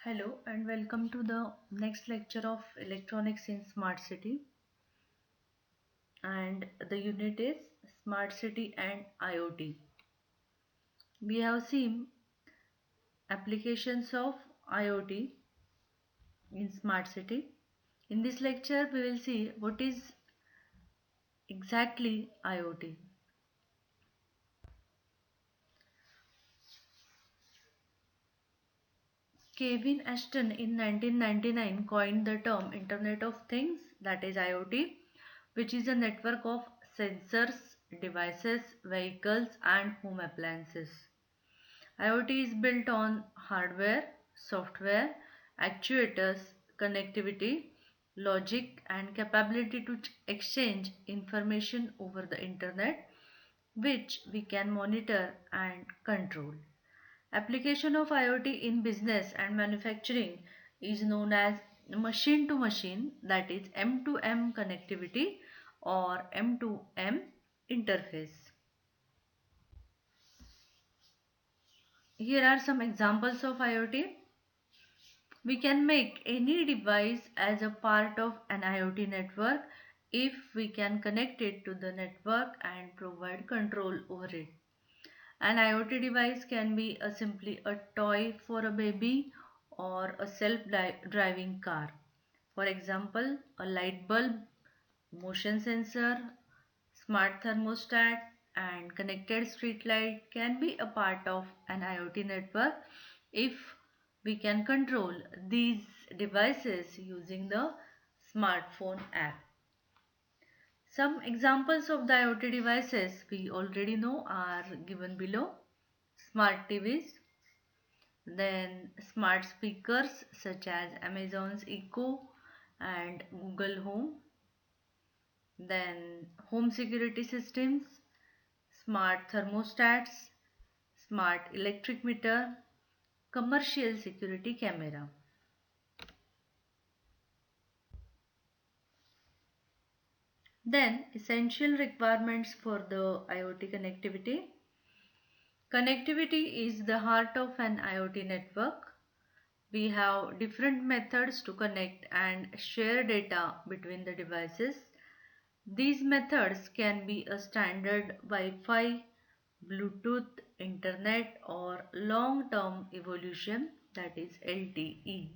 Hello and welcome to the next lecture of Electronics in Smart City, and the unit is Smart City and IoT. We have seen applications of IoT in Smart City. In this lecture we will see what is exactly IoT. Kevin Ashton in 1999 coined the term Internet of Things, that is IoT, which is a network of sensors, devices, vehicles and home appliances. IoT is built on hardware, software, actuators, connectivity, logic and capability to exchange information over the internet, which we can monitor and control. Application of IoT in business and manufacturing is known as machine to machine, that is M2M connectivity or M2M interface. Here are some examples of IoT. We can make any device as a part of an IoT network if we can connect it to the network and provide control over it. An IoT device can be simply a toy for a baby or a self-driving car. For example, a light bulb, motion sensor, smart thermostat, and connected street light can be a part of an IoT network if we can control these devices using the smartphone app. Some examples of the IoT devices we already know are given below. Smart TVs, then smart speakers such as Amazon's Echo and Google Home, then home security systems, smart thermostats, smart electric meter, commercial security camera. Then essential requirements for the IoT connectivity. Connectivity is the heart of an IoT network. We have different methods to connect and share data between the devices. These methods can be a standard Wi-Fi, Bluetooth, Internet or long-term evolution, that is LTE.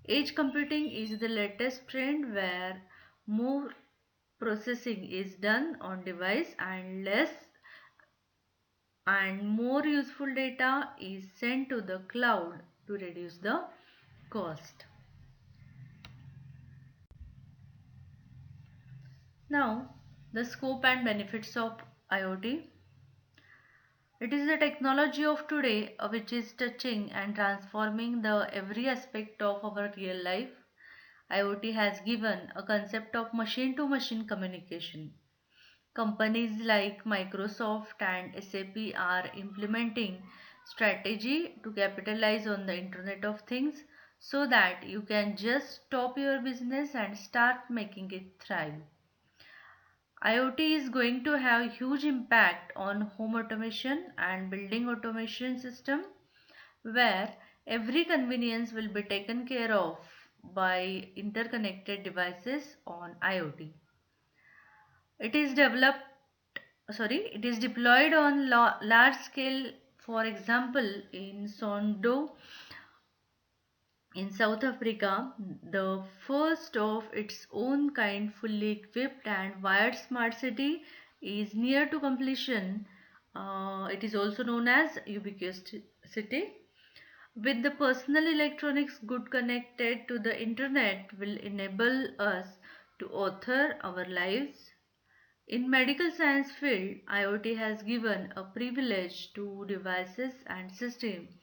Edge computing is the latest trend where more processing is done on device and less and more useful data is sent to the cloud to reduce the cost. Now, the scope and benefits of IoT. It is the technology of today which is touching and transforming the every aspect of our real life. IoT has given a concept of machine to machine communication. Companies like Microsoft and SAP are implementing strategy to capitalize on the Internet of Things so that you can just stop your business and start making it thrive. IoT is going to have huge impact on home automation and building automation system where every convenience will be taken care of by interconnected devices on IoT. It is it is deployed on large scale, for example in Sondo in South Africa, the first of its own kind fully equipped and wired smart city is near to completion. It is also known as Ubiquitous City. With the personal electronics good connected to the internet will enable us to author our lives. In medical science field, IoT has given a privilege to devices and systems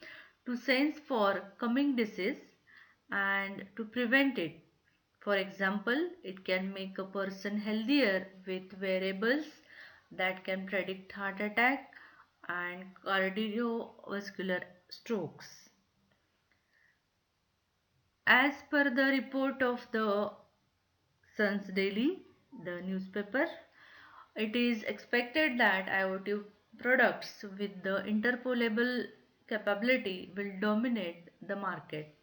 to sense for coming disease and to prevent it. For example, it can make a person healthier with wearables that can predict heart attack and cardiovascular strokes. As per the report of the Sun's Daily, the newspaper, it is expected that IoT products with the interpolable capability will dominate the market.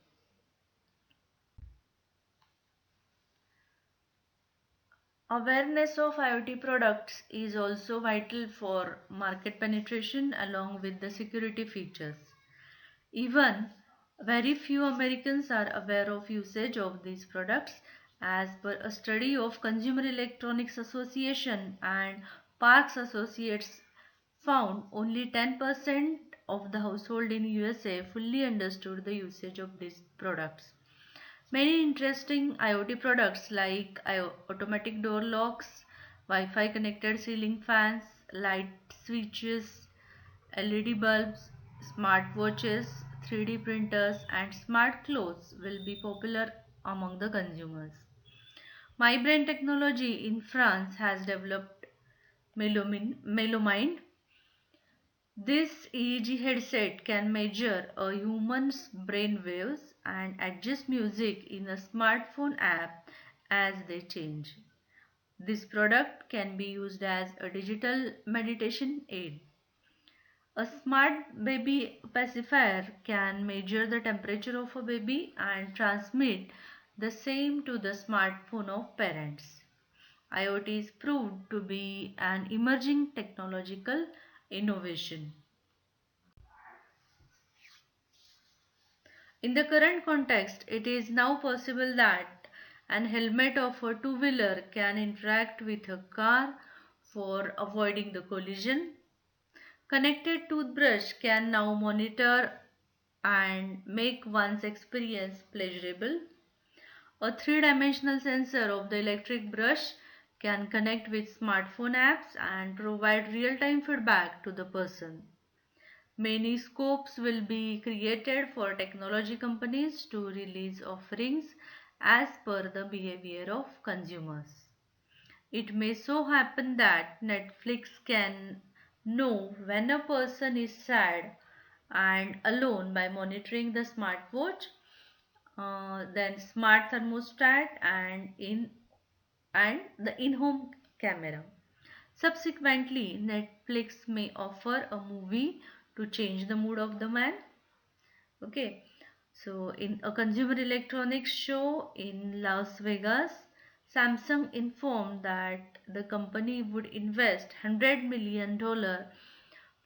Awareness of IoT products is also vital for market penetration along with the security features. Even very few Americans are aware of usage of these products. As per a study of Consumer Electronics Association and Parks Associates found only 10% of the household in USA fully understood the usage of these products. Many interesting IoT products like automatic door locks, Wi-Fi connected ceiling fans, light switches, LED bulbs, smartwatches, 3D printers, and smart clothes will be popular among the consumers. MyBrain technology in France has developed Melomind. This EEG headset can measure a human's brain waves and adjust music in a smartphone app as they change. This product can be used as a digital meditation aid. A smart baby pacifier can measure the temperature of a baby and transmit the same to the smartphone of parents. IoT is proved to be an emerging technological innovation. In the current context, it is now possible that an helmet of a two-wheeler can interact with a car for avoiding the collision. Connected toothbrush can now monitor and make one's experience pleasurable. A three-dimensional sensor of the electric brush can connect with smartphone apps and provide real-time feedback to the person. Many scopes will be created for technology companies to release offerings as per the behavior of consumers. It may so happen that Netflix can know when a person is sad and alone by monitoring the smartwatch, then smart thermostat and the in-home camera. Subsequently, Netflix may offer a movie to change the mood of the man. Okay, so in a consumer electronics show in Las Vegas, Samsung informed that the company would invest $100 million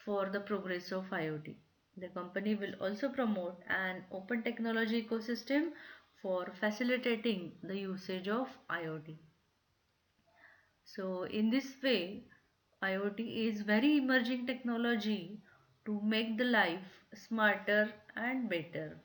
for the progress of IoT. The company will also promote an open technology ecosystem for facilitating the usage of IoT. So in this way, IoT is very emerging technology to make the life smarter and better.